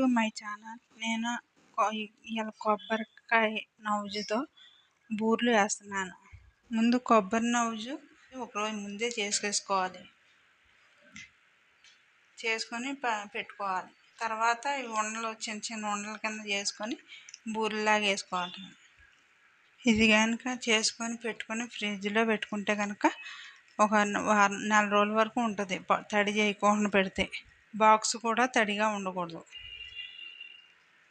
To my channel. నేను ఇవాళ కొబ్బరికాయ నవ్వుజుతో బూరెలు వేస్తున్నాను. ముందు కొబ్బరి నవ్వుజు ఒకరోజు ముందే చేసుకొని పెట్టుకోవాలి. తర్వాత ఈ ఉండలు చిన్న చిన్న ఉండల కింద చేసుకొని బూరెలాగా వేసుకోవాలి. ఇది కనుక చేసుకొని పెట్టుకొని ఫ్రిడ్జ్లో పెట్టుకుంటే కనుక ఒక నెల రోజుల వరకు ఉంటుంది. తడి చేయకుండా పెడితే బాక్స్ కూడా తడిగా ఉండకూడదు.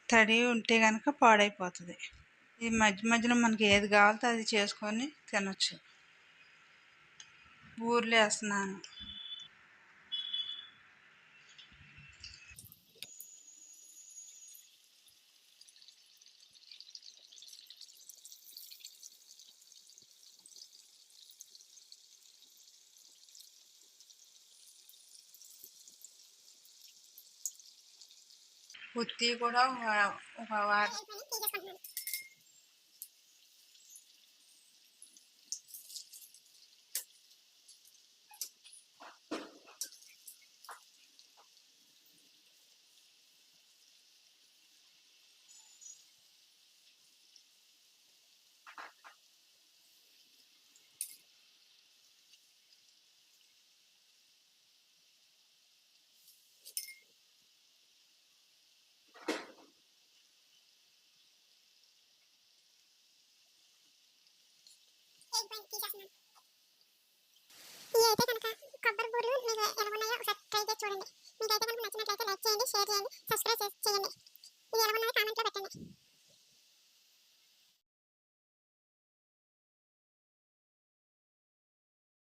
తడి ఉంటే కనుక పాడైపోతుంది. ఇది మధ్య మధ్యలో మనకి ఏది కావాలో అది చేసుకొని తినొచ్చు. బూరెలు వేస్తున్నాను. ఉత్తి కూడా ఒక వారం